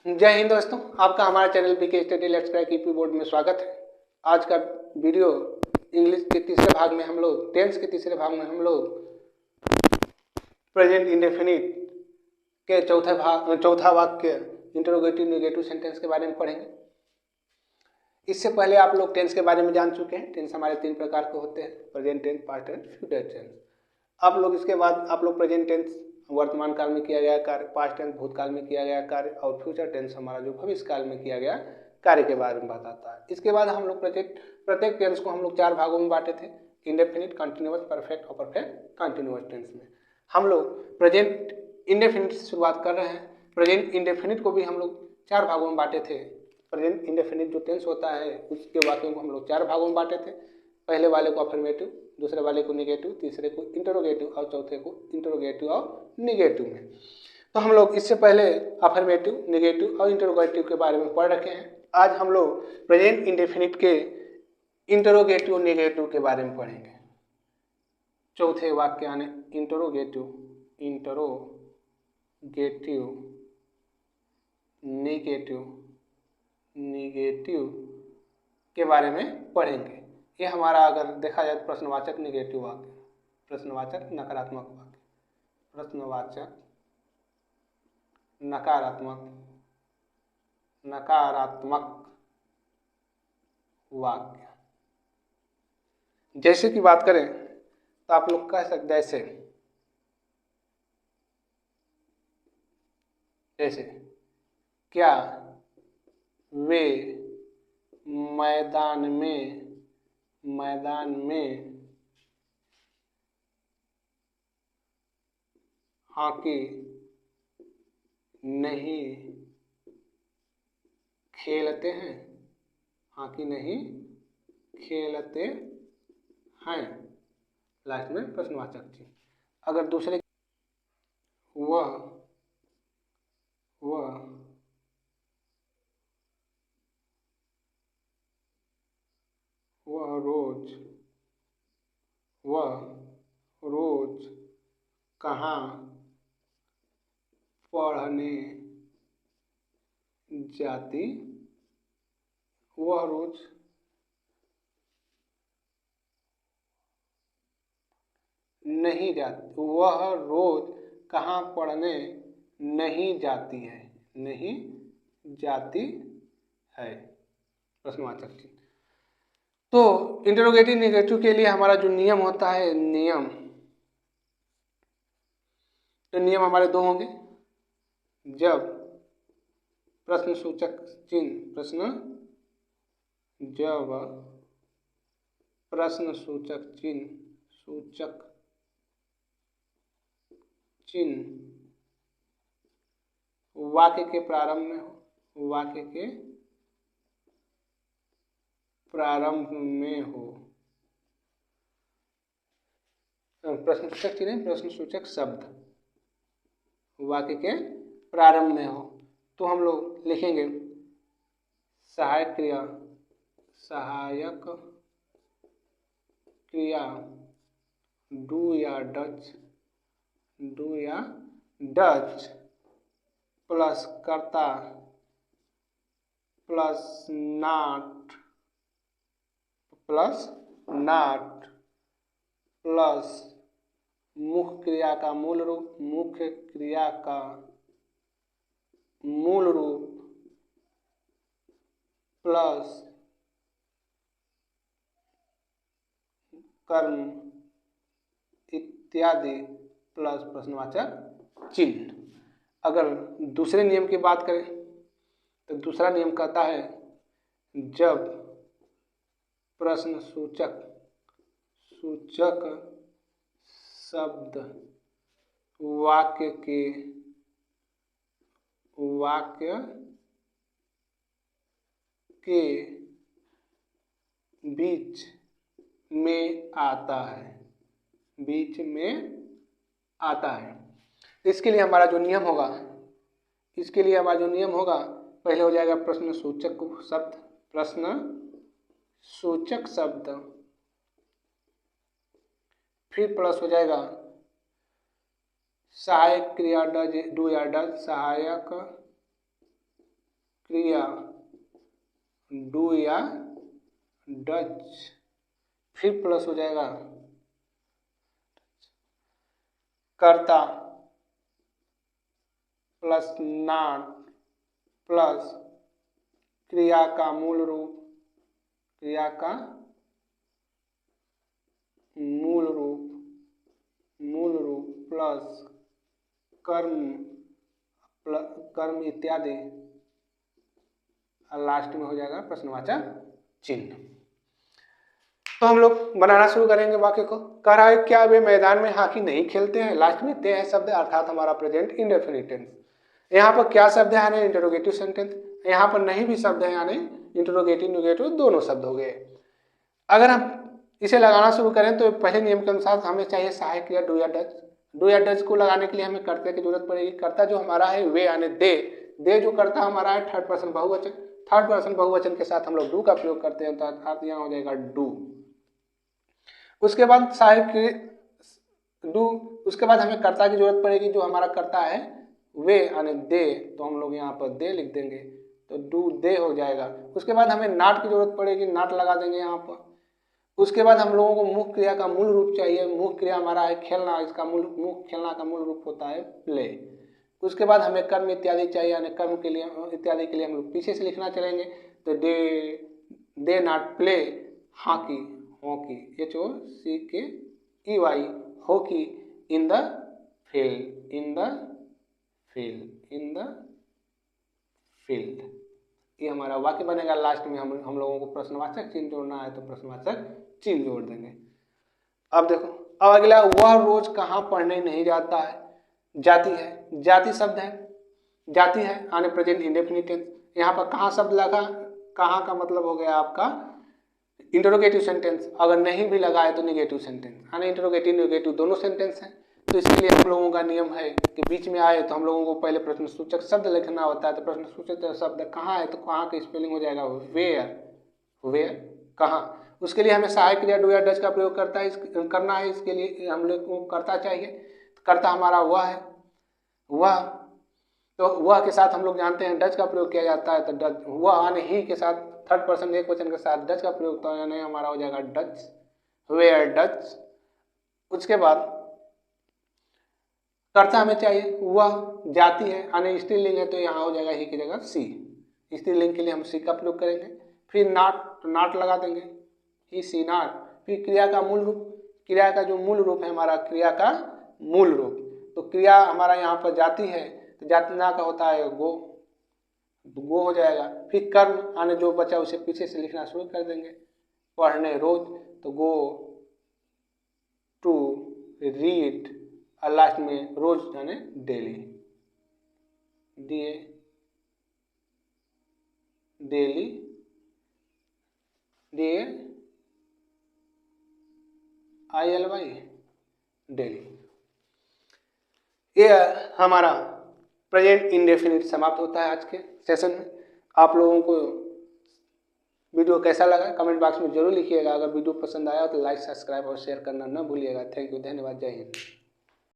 जय हिंद दोस्तों, आपका हमारे channel BK study let's crack keyboard में स्वागत है। आज का वीडियो इंग्लिश के तीसरे भाग में हम लोग टेंस के तीसरे भाग में हम लोग प्रेजेंट इंडेफिनिट के चौथा वाक्य इंटरोगेटिव नेगेटिव सेंटेंस के बारे में पढ़ेंगे। इससे पहले आप लोग टेंस के बारे में जान चुके हैं। टेंस हमारे 3 प्रकार के होते हैं, present tense, past tense, future tense. आप लोग इसके बाद आप लोग प्रेजेंट टेंस वर्तमान काल में किया गया कार्य, पास्ट टेंस भूतकाल में किया गया कार्य और फ्यूचर टेंस हमारा जो भविष्य काल में किया गया कार्य के बारे में बताता है। इसके बाद हम लोग प्रत्येक टेंस को हम लोग 4 भागों में बांटे थे, इंडेफिनिट, कंटिन्यूअस, परफेक्ट और परफेक्ट कंटिन्यूअस टेंस में। हम लोग प्रेजेंट इंडेफिनिट से शुरुआत कर रहे हैं। प्रेजेंट इंडेफिनिट को भी हम लोग 4 भागों में बांटे थे। प्रेजेंट इंडेफिनिट जो टेंस होता है उसके वाक्यों को हम लोग 4 भागों में बांटे थे। पहले वाले को अफर्मेटिव, दूसरे वाले को निगेटिव, तीसरे को इंटरोगेटिव और चौथे को इंटरोगेटिव और निगेटिव में। तो हम लोग इससे पहले अफर्मेटिव, निगेटिव और इंटरोगेटिव के बारे में पढ़ रखे हैं। आज हम लोग प्रेजेंट इंडेफिनिट के इंटरोगेटिव और निगेटिव के बारे में पढ़ेंगे। चौथे वाक्य यानी इंटरोगेटिव, निगेटिव के बारे में पढ़ेंगे। ये हमारा अगर देखा जाए प्रश्नवाचक निगेटिव वाक्य, प्रश्नवाचक नकारात्मक वाक्य, प्रश्नवाचक नकारात्मक वाक्य। जैसे कि बात करें तो आप लोग कह सकते जैसे क्या वे मैदान में हॉकी नहीं खेलते हैं, लास्ट में प्रश्नवाचक थी। अगर दूसरे वह रोज कहाँ पढ़ने जाती, वह रोज नहीं जाती, वह रोज कहाँ पढ़ने नहीं जाती है, प्रश्नवाचक थी। तो इंटरोगेटिव निगेटिव के लिए हमारा जो नियम होता है, नियम हमारे 2 होंगे। जब प्रश्नसूचक चिन्ह वाक्य के प्रारंभ में हो, प्रश्नसूचक चिन्ह, प्रश्नसूचक शब्द वाक्य के प्रारंभ में हो, तो हम लोग लिखेंगे सहायक क्रिया डू या डच प्लस कर्ता प्लस नॉट प्लस मुख्य क्रिया का मूल रूप प्लस कर्म इत्यादि प्लस प्रश्नवाचक चिन्ह। अगर दूसरे नियम की बात करें तो दूसरा नियम कहता है जब प्रश्नसूचक शब्द वाक्य के बीच में आता है। इसके लिए हमारा जो नियम होगा, पहले हो जाएगा प्रश्नसूचक शब्द, फिर प्लस हो जाएगा सहायक क्रिया डू या डज, सहायक क्रिया डू या डज, फिर प्लस हो जाएगा कर्ता प्लस नॉट प्लस क्रिया का मूल रूप, क्रिया का मूल रूप प्लस कर्म इत्यादि, लास्ट में हो जाएगा प्रश्नवाचक चिन्ह। तो हम लोग बनाना शुरू करेंगे वाक्य को। कह रहा है क्या वे मैदान में हॉकी नहीं खेलते हैं, लास्ट में ते है शब्द अर्थात हमारा प्रेजेंट इंडेफिनिट टेंस। यहाँ पर क्या शब्द है यानी इंटरोगेटिव सेंटेंस, यहाँ पर नहीं भी शब्द है यानी इंटरोगेटिव निगेटिव दोनों शब्द हो गए। अगर हम इसे लगाना शुरू करें तो पहले नियम के अनुसार हमें चाहिए सहायक क्रिया डू या डज। डू या डज को लगाने के लिए हमें कर्ता की जरूरत पड़ेगी। कर्ता जो हमारा है वे यानी दे जो कर्ता हमारा है थर्ड पर्सन बहुवचन, थर्ड पर्सन बहुवचन के साथ हम लोग डू का प्रयोग करते हैं तो अर्थात यहाँ हो जाएगा डू। उसके बाद सहायक डू, उसके बाद हमें कर्ता की जरूरत पड़ेगी जो हमारा कर्ता है वे यानी दे, तो हम लोग यहाँ पर दे लिख देंगे तो डू दे हो जाएगा। उसके बाद हमें नॉट की जरूरत पड़ेगी, नॉट लगा देंगे यहाँ पर। उसके बाद हम लोगों को मुख्य क्रिया का मूल रूप चाहिए, मुख्य क्रिया हमारा है खेलना, इसका मुख्य खेलना का मूल रूप होता है प्ले। उसके बाद हमें कर्म इत्यादि चाहिए यानी कर्म के लिए इत्यादि के लिए हम लोग पीछे से लिखना चलेंगे तो they not play hockey, hockey HOCKEY hockey in the field, in the field, ये हमारा वाक्य बनेगा। लास्ट में हम लोगों को प्रश्नवाचक चिन्ह जोड़ना है तो प्रश्नवाचक चिन्ह जोड़ देंगे। अब देखो, अब अगला, वह रोज कहाँ पढ़ने नहीं जाता है, जाती है, जाति शब्द है, जाती है यानी प्रेजेंट इंडेफिनिट टेंस। यहाँ पर कहाँ शब्द लगा, कहाँ का मतलब हो गया आपका इंटरोगेटिव सेंटेंस, अगर नहीं भी लगा है तो निगेटिव सेंटेंस, यानी इंटरोगेटिव निगेटिव दोनों सेंटेंस हैं। तो इसके लिए हम लोगों का नियम है कि बीच में आए तो हम लोगों को पहले प्रश्नसूचक शब्द लिखना होता है। तो प्रश्नसूचक शब्द कहाँ है तो कहाँ की स्पेलिंग हो जाएगा वेयर, कहाँ। उसके लिए हमें सहायक क्रिया डू या डज का प्रयोग करना है। इसके लिए हम लोग को कर्ता चाहिए, कर्ता हमारा वह है, वह, तो वह के साथ हम लोग जानते हैं डज का प्रयोग किया जाता है। तो डज वह यानी ही के साथ थर्ड पर्सन एक वचन के साथ डज का प्रयोग होता है यानी हमारा हो जाएगा डज, वेयर डज। उसके बाद कर्ता हमें चाहिए, वह जाती है यानी स्त्रीलिंग है तो यहाँ हो जाएगा ही की जगह सी, स्त्रीलिंग के लिए हम सी का प्रयोग करेंगे। फिर नॉट लगा देंगे, ही सी नॉट। फिर क्रिया का मूल रूप, क्रिया का जो मूल रूप है हमारा क्रिया का मूल रूप, तो क्रिया हमारा यहाँ पर जाती है तो जाति ना का होता है गो, गो हो जाएगा। फिर कर्म आने जो बचा उसे पीछे से लिखना शुरू कर देंगे, पढ़ने रोज तो गो टू रीड, और लास्ट में रोज यानी डेली, डेली DAILY डेली। ये हमारा प्रेजेंट इंडेफिनिट समाप्त होता है आज के सेशन में। आप लोगों को वीडियो कैसा लगा कमेंट बॉक्स में जरूर लिखिएगा। अगर वीडियो पसंद आया तो लाइक सब्सक्राइब और शेयर करना न भूलिएगा। थैंक यू, धन्यवाद, जय हिंद।